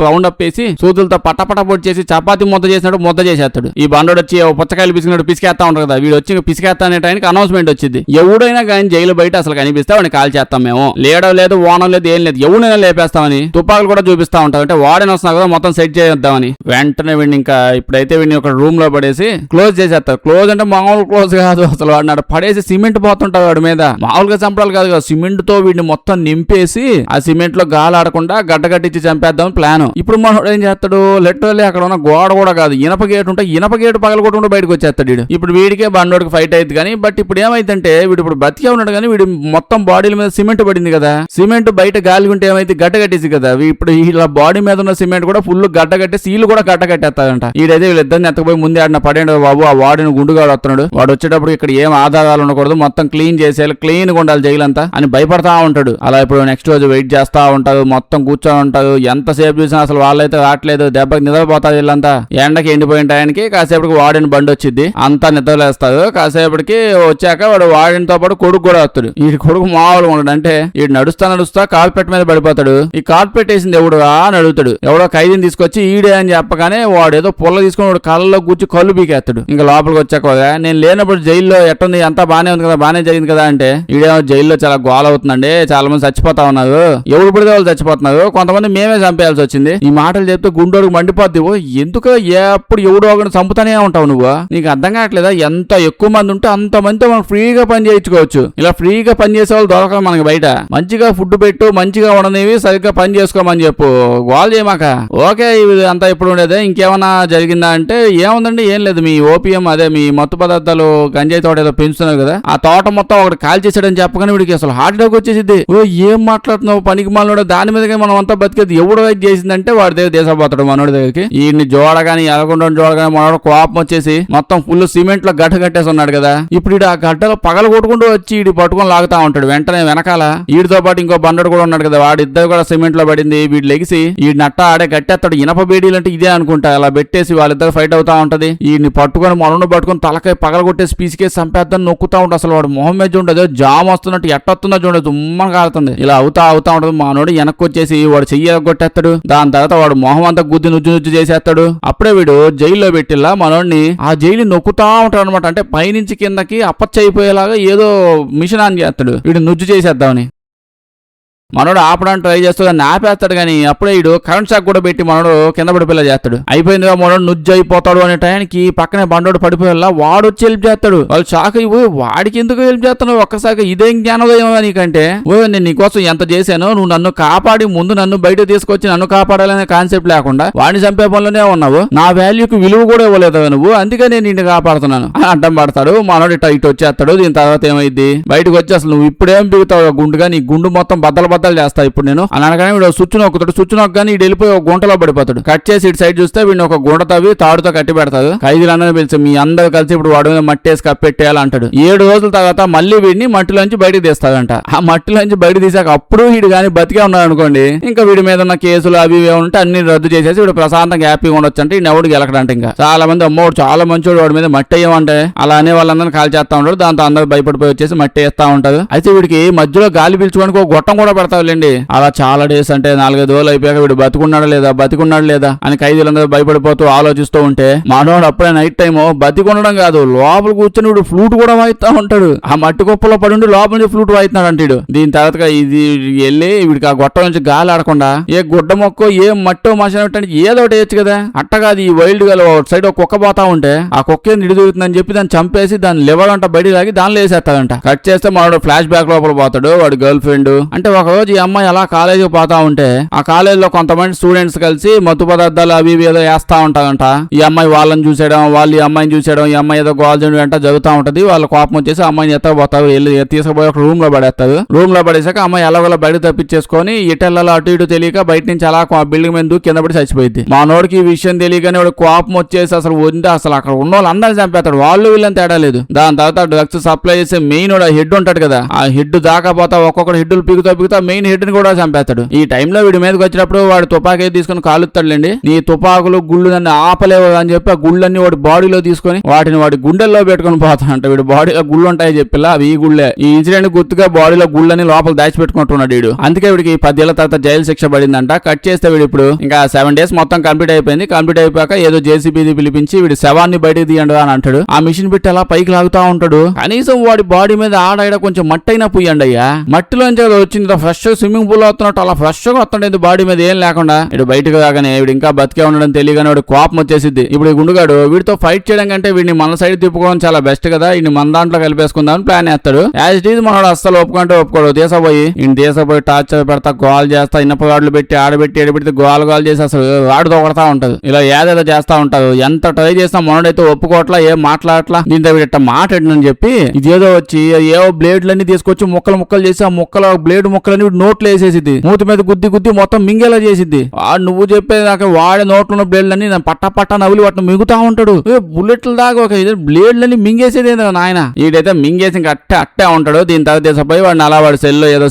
రౌండ్ అప్ వేసి సూదులతో పట్టపట పొడి చేసి చపాతి ముద్ద చేసినట్టు ముద్ద చేసేస్తాడు. ఈ బండోడు వచ్చి పుచ్చకాయలు పిసికినట్టు పిసికేస్తా ఉంటాడు కదా వీడు వచ్చి పిసికేస్తా అనే టైంకి అనౌన్స్మెంట్ వచ్చింది. ఎవడైనా కానీ జైలు బయట అసలు కనిపిస్తే వాడిని కాల్ చేస్తాం మేము లేడో లేదు ఓనం లేదు ఏం లేదు ఎవడైనా లేపేస్తామని తుపాకులు కూడా చూపిస్తా ఉంటాం. అంటే వాడిని వస్తున్నా కదా మొత్తం సెట్ చేద్దామని వెంటనే వీడిని ఇంకా ఇప్పుడైతే వీడిని ఒక రూమ్ లో పడేసి క్లోజ్ చేసేస్తారు. క్లోజ్ అంటే మామూలు క్లోజ్ కాదు అసలు వాడిని పడేసి సిమెంట్ పోతుంటాడు వాడి మీద మామూలుగా చంపడాలు కాదు కదా సిమెంట్ తో వీడిని మొత్తం నింపేసి ఆ సిమెంట్ లో గాలాడకుండా గడ్డగట్టించి చంపేద్దాం ప్లాన్. ఇప్పుడు మనోడు ఏం చేస్తాడు లిటరల్లీ అక్కడ ఉన్న గోడ కూడా కాదు ఇనప గేట్ ఉంటే ఇనప గేట్ పగలగొట్టుకుంటూ బయటకు వచ్చేస్తాడు వీడు. ఇప్పుడు వీడికే బండోడికి ఫైట్ అయింది కానీ బట్ ఇప్పుడు ఏమైందంటే వీడు ఇప్పుడు బతికే ఉన్నాడు కానీ వీడు మొత్తం బాడీల మీద సిమెంట్ పడింది కదా సిమెంట్ బయట గాలి ఉంటే ఏమైతే గడ్డ కట్టేసి కదా ఇప్పుడు ఇలా బాడీ మీద ఉన్న సిమెంట్ కూడా ఫుల్ గడ్డ కట్టేసి వీళ్ళు కూడా గడ్డ కట్టేస్తాడంట. ఈడైతే వీళ్ళిద్దరిని ఎత్తకపోయి ముందే ఆడిన పడేండు బాబు ఆ వాడిని గుండుగాడు వస్తున్నాడు వాడు వచ్చేటప్పుడు ఇక్కడ ఏం ఆధారాలు ఉండకూడదు మొత్తం క్లీన్ చేసేయాలి క్లీన్ గా ఉండాలి జైలంతా అని భయపడతా ఉంటాడు. అలా ఇప్పుడు నెక్స్ట్ రోజు వెయిట్ చేస్తా ఉంటారు మొత్తం కూర్చొని ఉంటారు. ఎంతసేపు చూసినా అసలు వాళ్ళైతే రావట్లేదు దెబ్బకి నిద్రపోతారు వీళ్ళంతా. ఎండకి ఎండిపోయిన టయానికి కాసేపటికి వాడిని బండి వచ్చింది అంతా నిద్రలేస్తారు. కాసేపటికి వచ్చాక వాడు వాడితో పాటు కొడుకు కూడా వస్తాడు. ఈ కొడుకు మామూలుగా ఉండడు అంటే ఈ నడుస్తా కార్పెట్ మీద పడిపోతాడు. ఈ కార్పెట్ వేసింది ఎవడు అని అడుగుతాడు. ఎవడో ఖైదీని తీసుకొచ్చి ఈడే అని చెప్పగానే వాడు ఏదో పుల్ల తీసుకుని వాడు కళ్ళలో కూర్చి కళ్ళు పీకేస్తాడు. ఇంకా లోపలికి వచ్చాక నేను లేనప్పుడు జైల్లో ఎట్టుంది అంతా బానే ఉంది కదా బానే జరిగింది కదా అంటే ఈడేమో జైల్లో చాలా గోల అవుతుందండి చాలా మంది చచ్చిపోతా ఉన్నారు ఎవరు పడితే వాళ్ళు చచ్చిపోతున్నారు కొంతమంది మేమే చంపేయాల్సి వచ్చింది. ఈ మాటలు చెప్తే గుండోడికి మండిపోద్ది. ఎందుకు ఎప్పుడు ఎవడో ఒకటి చంపుతానే ఉంటావు నువ్వు నీకు అర్థం కావట్లేదా ఎంత ఎక్కువ మంది ఉంటే అంత మందితో మనం ఫ్రీగా పని చేయించుకోవచ్చు. ఇలా ఫ్రీగా పని చేసే వాళ్ళు దొరకదు మనకి బయట. మంచిగా ఫుడ్ పెట్టు మంచిగా ఉండనివి సరిగ్గా పని చేసుకోమని చెప్పు గోల్ చేయమాక. ఓకే ఇది అంతా ఇప్పుడు ఉండేదే ఇంకేమన్నా జరిగిందా అంటే ఏముందండి ఏం లేదు మీ ఓపీఎం అదే మీ మత్తు పదార్థాలు గంజాయి తోట ఏదో పెంచుతున్నారు కదా ఆ తోట మొత్తం ఒకటి కాల్ చేసాడని చెప్పగానే వీడికి అసలు హార్ట్ అటాక్ వచ్చేసింది. ఓ ఏం మాట్లాడుతున్నావు పనికి మాలోడు దాని మీదగా మనం అంతా బతికేది ఎవడు వైద్య చేసిందంటే వాడి దగ్గర దేశపోతాడు మనోడి దగ్గరికి. ఈ జోడగాని ఎలగొండ జోడగాని మనోడు కోపం వచ్చేసి మొత్తం ఫుల్ సిమెంట్ లో గట్ట కట్టేసి ఉన్నాడు కదా. ఇప్పుడు ఈడు ఆ గడ్డలు పగల కొట్టుకుంటూ వచ్చి ఈడు పట్టుకొని లాగుతా ఉంటాడు. వెంటనే వెనకాల ఈడితో పాటు ఇంకో బండడు కూడా ఉన్నాడు కదా, వాడిద్దరు కూడా సిమెంట్ లో పడింది. వీడు లెగిసి ఈ నట్ట ఆడే కట్టేస్తాడు. ఇనప బేడీలు అంటే ఇదే అనుకుంటా. అలా పెట్టేసి వాళ్ళిద్దరు ఫైట్ అవుతా ఉంటది. ఈయన్ని పట్టుకొని మనను పట్టుకొని తలకాయ పగల కొట్టేసి పీసికేసి చంపేద్దాన్ని నొక్కుతా ఉంటాడు. అసలు వాడు మొహం మీద ఉండదు, జామ్ వస్తున్నట్టు ఎట్టొస్తుందో చూడదు, దుమ్మని కాలుతుంది. ఇలా అవుతా ఉంటది. మనోడు వెనక్కి వచ్చేసి వాడు చెయ్యి కొట్టేస్తాడు. దాని తర్వాత వాడు మొహం అంతా గుద్ది నుజ్జు చేసేస్తాడు. అప్పుడే వీడు జైల్లో పెట్టిల్లా మనోడిని ఆ జైలు నొక్కుతా ఉంటాడు అనమాట. అంటే పైనుంచి కిందకి అప్పచ్చయిపోయేలాగా ఏదో మిషన్ ఆన్ చేస్తాడు వీడు నుజ్జు చేసేద్దామని. మనోడు ఆపడానికి ట్రై చేస్తూ దాన్ని ఆపేస్తాడు. కానీ అప్పుడే ఇడు కరెంట్ షాక్ కూడా పెట్టి మనోడు కింద పడిపోయేలా చేస్తాడు. అయిపోయిందిగా మనోడు నుజ్జు అయిపోతాడు అనే టైంకి పక్కనే బండోడు పడిపోయేలా వాడు వచ్చి హెల్ప్ చేస్తాడు. వాళ్ళు షాక్ అయిపోయి వాడికి ఎందుకు హెల్ప్ చేస్తున్నావు ఒక్కసారి, ఇదేం జ్ఞానోదయం నీకంటే, నేను నీకోసం ఎంత చేశాను, నువ్వు నన్ను కాపాడి ముందు నన్ను బయట తీసుకొచ్చి నన్ను కాపాడాలనే కాన్సెప్ట్ లేకుండా వాడిని చంపే పనులనే ఉన్నావు. నా వాల్యూకి విలువ కూడా ఇవ్వలేదు నువ్వు, అందుకే నేను నిన్ను కాపాడుతున్నాను అని అడ్డం పడతాడు. మనోడు ఇటు వచ్చేస్తాడు. దీని తర్వాత ఏమైంది, బయటకు వచ్చి అసలు నువ్వు ఇప్పుడేం బిగుతావు గుండుగా, నీ గుండు మొత్తం బద్దలు చేస్తా ఇప్పుడు నేను అని అనగానే వీడు స్విచ్ నొక్కుతాడు. స్విచ్ నొక్కగానే వీడు వెళ్ళిపోయి ఒక గుంటలో పడిపోతాడు. కట్ చేసి ఇటు సైడ్ చూస్తే వీడిని ఒక గుంట తవ్వి తాడుతో కట్టి పెడతాడు. ఖైదీలందరూ పిలిచి మీ అందరూ కలిసి ఇప్పుడు వాడు మీద మట్టేసి కప్పెట్టేయాలంటాడు. 7 రోజుల తర్వాత మళ్ళీ వీడిని మట్టిలోంచి బయటకు తీస్తాడంట. ఆ మట్టిలోంచి బయట తీసాక అప్పుడు వీడు కానీ బతికే ఉన్నాడు అనుకోండి, ఇంకా వీడి మీద ఉన్న కేసులు అవి ఉంటే అన్ని రద్దు చేసేసి వీడు ప్రశాంతంగా హ్యాపీగా ఉండొచ్చు. అంటే ఈ ఎవడు గెలకడంట. ఇంకా చాలా మంది అమ్మోడు చాలా మంచోడు, వాడి మీద మట్టి అయ్యమంటే అలా అనే వాళ్ళందరినీ కాల్ చేస్తా ఉంటాడు. దాంతో అందరూ భయపడిపోయి వచ్చేసి మట్టి వేస్తా ఉంటారు. అయితే వీడికి మధ్యలో గాలి పీల్చుకోవడానికి ఒక గొట్టం కూడా పెడతావులేండి. అలా చాలా డేస్ అంటే 4-5 రోజులు అయిపోయాక వీడు బతికున్నాడా లేదా అని ఖైదీలందరూ భయపడిపోతూ ఆలోచిస్తూ ఉంటే మనోడు అప్పుడే నైట్ టైం బతికుండడం కాదు, లోపల కూర్చొని వీడు ఫ్లూట్ కూడా వాయిస్తా ఉంటాడు. ఆ మట్టి కుప్పలో పడి లోపల నుంచి ఫ్లూట్ వాయిస్తున్నాడు అంటాడు. దీని తర్వాత ఇది వెళ్ళి వీడికి ఆ గొట్టం నుంచి గాలి ఆడకుండా ఏ గుడ్డ మొక్కో ఏ మట్టో మసిన ఏదో ఒకటి వేయచ్చు కదా. అట్టగాది ఈ వైల్డ్ గా సైడ్ ఒక కుక్క పోతా ఉంటే ఆ కుక్క నిడిదూరుతుందని చెప్పి దాన్ని చంపేసి దాన్ని లివర్ అంట బయట లాగి దానిలో వేసేస్తాడంట. కట్ చేస్తే మనోడు ఫ్లాష్ బ్యాక్ లోపల పోతాడు. వాడు గర్ల్ ఫ్రెండ్ అంటే ఒక రోజు ఈ అమ్మాయి అలా కాలేజీకి పోతా ఉంటే ఆ కాలేజీలో కొంతమంది స్టూడెంట్స్ కలిసి మత్తు పదార్థాలు అవి ఏదో వేస్తా ఉంటారంట. ఈ అమ్మాయి వాళ్ళని చూసేయడం, వాళ్ళు ఈ అమ్మాయిని చూసేయడం, ఈ అమ్మాయి ఏదో గోల్ చేయడం వెంట జరుగుతూ ఉంటది. వాళ్ళ కోపం వచ్చేసి అమ్మాయిని ఎత్తకపోతారు, వెళ్ళి తీసుకుపోయి ఒక రూమ్ లో పడేస్తారు. రూమ్ లో పడేసాక అమ్మాయి ఎలాగోలా బయట తప్పించేసుకొని ఇటెల్లలో అటు ఇటు తెలియక బయట నుంచి అలా బిల్డింగ్ మీద దూకి కింద పడి చచ్చిపోయింది. మా నోడికి ఈ విషయం తెలియగానే వాడు కోపం వచ్చేసి అసలు అసలు అక్కడ ఉన్న వాళ్ళు అందరిని చంపేస్తాడు. వాళ్ళు వీళ్ళని తేడా లేదు. దాని తర్వాత డ్రగ్స్ సప్లై చేసే మెయిన్ హెడ్ ఉంటాడు కదా, ఆ హెడ్ దాకపోతా ఒక్కొక్కటి హెడ్లు పిగుతా మెయిన్ హెడ్ ని కూడా చంపేస్తాడు. ఈ టైంలో వీడి మీదకి వచ్చినప్పుడు వాడు తుపాకీ తీసుకుని కాలుస్తాడులేండి. నీ తుపాకులు గుళ్ళు నన్ను ఆపలేవు అని చెప్పి ఆ గుళ్ళన్నీ వాడి బాడీలో తీసుకొని వాటిని వాడి గుండెల్లో పెట్టుకుని పోతాడంట. వీడు బాడీలో గుళ్ళు ఉంటాయి చెప్పిలా అవి ఈ గుళ్ళే. ఈ ఇన్సిడెంట్ గుర్తుగా బాడీలో గుళ్ళని లోపల దాచిపెట్టుకుంటున్నాడు వీడు. అందుకే వీడికి 10 ఏళ్ల తర్వాత జైలు శిక్ష పడిందంట. కట్ చేస్తే వీడు ఇప్పుడు ఇంకా 7 days మొత్తం కంప్లీట్ అయిపోయింది. కంప్లీట్ అయిపోయాక ఏదో జేసీబీ పిలిపించి వీడి శవాన్ని బయటకు తీయండి అని అంటాడు. ఆ మిషన్ పెట్టి అలా పైకి లాగుతా ఉంటాడు. కనీసం వాడి బాడీ మీద ఆడ కొంచెం మట్టి అయినా పుయ్యండి అయ్యా. మట్టిలోంచి వచ్చింది ఫ్రెష్ స్విమ్మింగ్ పూల్ అవుతున్నట్టు అలా ఫ్రెష్ గా వస్తుండేది బాడీ మీద ఏం లేకుండా. ఇటు బయటకు రాగానే వీడు ఇంకా బతికే ఉండడం తెలియగానే వాడు కోపం వచ్చేసిద్ది. ఇప్పుడు ఈ గుండుగాడు వీడితో ఫైట్ చేయడం కంటే వీడిని మన సైడ్ తిప్పుకోవడం చాలా బెస్ట్ కదా, వీడిని మన దాంట్లో కలిపేసుకుందామని ప్లాన్ చేస్తాడు. యాజ్ ఇట్ ఈజ్ మనోడు అస్సలు ఒప్పుకోడు. తీసపోయి టార్చర్ పెడతా, గోల్ చేస్తా, ఇనపగాడులు పెట్టి ఆడబెట్టి ఎడబెడితే గోల్ చేసి అసలు వాడు తొగడతా ఉంటది. ఇలా ఏదేదో చేస్తా ఉంటారు. ఎంత ట్రై చేసినా మనోడైతే ఒప్పుకోవట్లా, ఏం మాట్లాడట్లా. దీంతో వీడిట మాట్లాడనని చెప్పి ఇదేదో వచ్చి ఏవో బ్లేడ్లన్నీ తీసుకొచ్చి ముక్కలు చేసి ఆ బ్లేడ్ ముక్కలన్నీ నోట్లు వేసేసిద్ది. మూతి మీద గుద్ది మొత్తం మింగేలా చేసిద్ది. నువ్వు చెప్పేది నాకు వాడే నోట్లో ఉన్న బ్లేడ్లన్నీ పట్టా నవ్వులు వాటిని మిగుతా ఉంటాడు. బుల్లెట్ల దాకా ఒక బ్లేడ్లన్నీ మింగేసేది నాయన. వీడైతే మింగేసి ఇంకా అట్టే ఉంటాడు. దీని తర్వాత తీసపోయి వాడిని అలా వాడు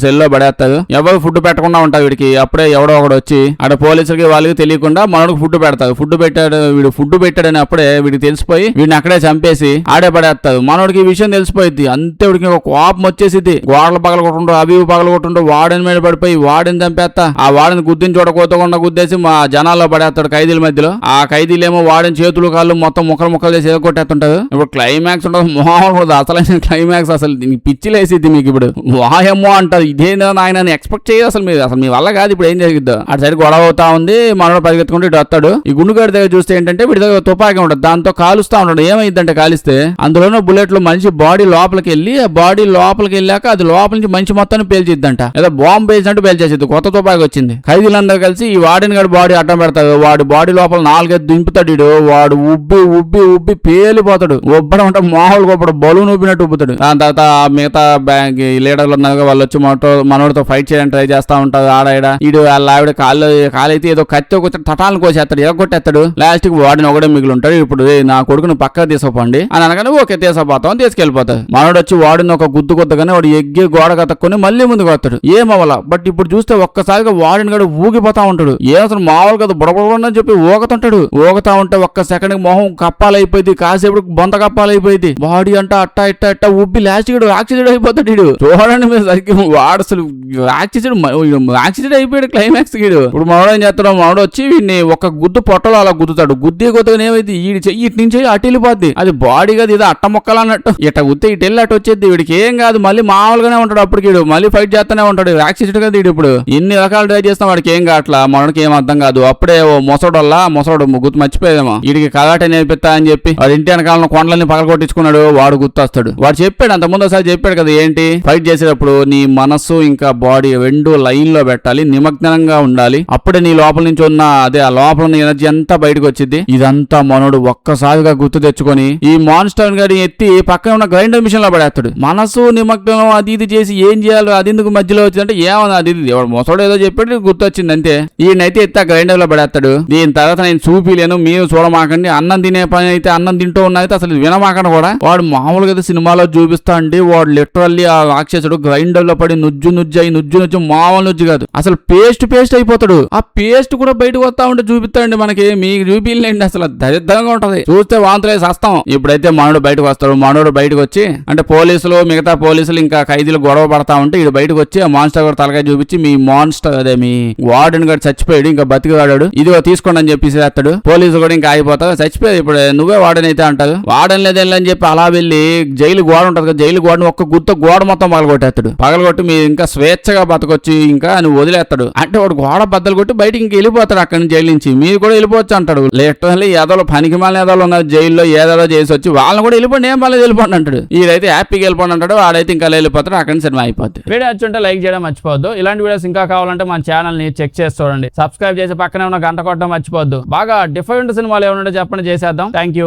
సెల్లో పడేస్తాడు. ఎవరు ఫుడ్ పెట్టకుండా ఉంటాడు వీడికి. అప్పుడే ఎవడో ఒకడు వచ్చి అక్కడ పోలీసులకి వాళ్ళకి తెలియకుండా మనోడికి ఫుడ్ పెడతాడు. ఫుడ్ పెట్టాడని అప్పుడే వీడికి తెలిసిపోయి వీడిని అక్కడే చంపేసి ఆడే పడేస్తాడు. మనోడికి ఈ విషయం తెలిసిపోయింది. అంతే వీడికి ఒక కోపం వచ్చేసిద్ది. గోడలు పగలగొట్టుండో అవి పగలగొట్టుండో వాడిని మీద పడిపోయి వాడిని చంపేస్తా. ఆ వాడిని గుద్దిని చూడకోతకుండా గుద్దేసి మా జనాల్లో పడేస్తాడు ఖైదీల మధ్యలో. ఆ ఖైదీలేమో వాడిని చేతులు కాళ్ళు మొత్తం ముక్కలు చేసి ఎదగొట్టేస్తుంటారు. ఇప్పుడు క్లైమాక్స్ ఉండదు, మామూలు అసలైన క్లైమాక్స్. అసలు పిచ్చిలేసిద్ది మీకు. ఇప్పుడు వాయమ్మో అంటారు. ఇదేందో నాయన ఎక్స్పెక్ట్ చేయదు అసలు మీ వల్ల కాదు. ఇప్పుడు ఏం జరిగిద్దో అటు సైడ్ గొడవ అవుతా ఉంది. మనోడు పరిగెత్తుకుంటూ ఇటు వస్తాడు. ఈ గుండుగాడి దగ్గర చూస్తే ఏంటంటే వీడి దగ్గర తుపాకీ ఉంటుంది. దాంతో కాలుస్తా ఉంటాడు. ఏమైందంటే కాలిస్తే అందులోనూ బుల్లెట్లు మనిషి బాడీ లోపలికి వెళ్ళి ఆ బాడీ లోపలికి వెళ్ళాక అది లోపల నుంచి మనిషి మొత్తాన్ని పేల్చిద్దంట. ఏదో ఏదో బాంబు వేసినట్టు పేల్చేసింది. కొత్త తుపాకి వచ్చింది. ఖైదీలందరూ కలిసి ఈ వాడిని గడి బాడీ అడ్డం పెడతాడు. వాడి బాడీ లోపల 4-5 దింపుతాడు. వాడు ఉబ్బి ఉబ్బి ఉబ్బి పేలిపోతాడు. ఉబ్బడం అంటే మామూలుగా ఉబ్బడు, బలూన్ ఉబ్బినట్టు ఉబ్బుతాడు. దాని తర్వాత మిగతా బ్యాంక్ లీడర్లు ఉన్నారు, వాళ్ళు వచ్చి మనోడితో ఫైట్ చేయడానికి ట్రై చేస్తా ఉంటారు. ఆడాడ ఈడు వాళ్ళ ఆవిడ కాలైతే ఏదో కత్తి ఒక తటాలను కోసేస్తాడు, ఎగొట్టేస్తాడు. లాస్ట్ కి వాడిని ఒకడే మిగిలి ఉంటాడు. ఇప్పుడు నా కొడుకును పక్కన తీసుకుపోండి అని అనగానే ఓకే తీసుకుపోతాం తీసుకెళ్లిపోతాడు. మనోడు వచ్చి వాడిని ఒక గుద్దుగానే వాడు ఎగ్గి గోడ కట్టుకొని మళ్ళీ ముందుకు వస్తాడు. ఏమవ్వాల బట్ ఇప్పుడు చూస్తే ఒక్కసారిగా వాడిని కూడా ఊగిపోతా ఉంటాడు. అసలు మామూలు కదా బుడబుడని చెప్పి ఊగుతుంటాడు. ఊగుతా ఉంటే ఒక్క సెకండ్ మొహం కప్పాలైపోయింది, కాసేపు బొంత కప్పాలైపోయింది. బాడీ అంట అట్ట ఇట్ట ఇట్ట ఉబ్బి లాస్ట్ గడు ఆక్సిడెంట్ అయిపోతాడు. చూడండి మీరు సరికి వాడు అసలు యాక్సిడెంట్ అయిపోయాడు క్లైమాక్స్ గీడు. ఇప్పుడు మనోడు ఏం చేస్తాడు, మనోడు వచ్చి వీడిని ఒక గుద్దు పొట్టలో అలా గుద్దుతాడు. గుద్దుగా ఏమైంది ఇటు నుంచి అటు వెళ్ళిపోద్ది. అది బాడీ కదా ఇది అట్ట మొక్కలు అన్నట్టు. ఇట్ట గుద్తే ఇటు వెళ్ళి అటు వచ్చేది. వీడికి ఏం కాదు, మళ్ళీ మామూలుగానే ఉంటాడు. అప్పటికి మళ్ళీ ఫైట్ చేస్తూనే ఉంటాడు. యాక్సిడెంట్ కదా వీడు. ఇప్పుడు ఎన్ని రకాలు ట్రై చేస్తాం వాడికి ఏం కావట్లా, మనకి ఏం అర్థం కాదు. అప్పుడే ఓ మొసడు గుర్తు మర్చిపోయేదేమో. వీడికి కరాటే నేర్పిస్తా అని చెప్పి వాడి ఇంటి వెనకాలను కొండలని పగల కొట్టించుకున్నాడు. వాడు గుర్తొస్తాడు. వాడు చెప్పాడు అంత ముందు ఒకసారి చెప్పాడు కదా ఏంటి, ఫైట్ చేసేటప్పుడు నీ మనస్సు ఇంకా బాడీ రెండు లైన్ లో పెట్టాలి, నిమగ్నంగా ఉండాలి. అప్పుడే నీ లోపల నుంచి ఉన్న అదే ఆ లోపల ఉన్న ఎనర్జీ అంతా బయటకు వచ్చింది. ఇదంతా మనోడు ఒక్కసారిగా గుర్తు తెచ్చుకొని ఈ మాన్స్టర్ గారిని ఎత్తి పక్కన ఉన్న గ్రైండర్ మిషన్ లో పడేస్తాడు. మనసు నిమగ్నం అది ఇది చేసి ఏం చేయాలి, అది ఎందుకు మధ్యలో వచ్చిందంటే ఏమన్నా అది మొసడు ఏదో చెప్పాడు గుర్తొచ్చింది అంతే. ఈయనైతే ఎత్తి ఆ గ్రైండర్ లో పడేస్తాడు. దీని తర్వాత నేను చూపిలేను, మీరు చూడమాకండి. అన్నం తినే పని అయితే అన్నం తింటూ ఉన్నది అసలు వినమాకండి కూడా. వాడు మామూలుగా సినిమాలో చూపిస్తా అంటే వాడు లిటరల్లీ ఆ రాక్షసుడు గ్రైండర్ లో పడి నుజ్జు మామూలు నుజ్జు కాదు, అసలు పేస్ట్ అయిపోతాడు. ఆ పేస్ట్ కూడా బయటకు వస్తా ఉంటే చూపిస్తాడండి మనకి. మీకు చూపిలేండి, అసలు దరిద్రంగా ఉంటది, చూస్తే వాంతులే సస్తాం. ఇప్పుడైతే మనోడు బయటకు వస్తాడు. మనోడు బయటకు వచ్చి అంటే మిగతా పోలీసులు ఇంకా ఖైదీలు గొడవ పడతా ఉంటే ఇడు బయటకు వచ్చి ఆ మాన్స్టర్ గారు తలకాయ చూపించి మీ మాన్స్టర్ అదే మీ వార్డెన్ గారు చచ్చిపోయాడు, ఇంకా బతికివాడాడు, ఇదిగో తీసుకోండి అని చెప్పేసి వేస్తాడు. పోలీసులు కూడా ఇంకా ఆగిపోతారు. చచ్చిపోయాడు, ఇప్పుడు నువ్వే వార్డెన్ అయితే అంటారు. వార్డెన్ లేదని అని చెప్పి అలా వెళ్ళి జైలు గోడ ఉంటది కదా, జైలు గోడను ఒక్క గుర్తు గోడ మొత్తం పగలగొట్టేస్తాడు. పగలగొట్టి మీరు ఇంకా స్వేచ్ఛగా బతకొచ్చి ఇంకా నువ్వు వదిలేస్తాడు. అంటే వాడు గోడ బద్దలు కొట్టి బయటికి ఇంక వెళ్ళిపోతాడు అక్కడి నుంచి, జైలు నుంచి. మీరు కూడా వెళ్ళిపోవచ్చు అంటాడు. లిటరల్లీ ఏదో పనికి మాలిన ఏదో ఉన్నారు జైల్లో, ఏదో చేసి వచ్చి వాళ్ళని కూడా వెళ్ళిపోండి, ఏం పర్లేదు వెళ్ళిపోండి అంటాడు. ఈడైతే హ్యాపీగా వెళ్ళిపోండి అంటాడు. వాడైతే ఇంకా వెళ్ళిపోతాడు. అక్కడి నుంచి సినిమా అయిపోద్ది. వీడియో వచ్చుంటే లైక్ చేయడం మర్చిపోవద్దు. ఇలాంటి వీడియోస్ ఇంకా కావాలంటే మన ఛానల్ ని చెక్ చేసి చూడండి. సబ్స్క్రైబ్ చేసి పక్కనే ఉన్న గంట కొట్టడం మర్చిపోవద్దు. బాగా డిఫరెంట్ సినిమాలు ఏమన్నా చెప్పండి, చేసేద్దాం. Thank you.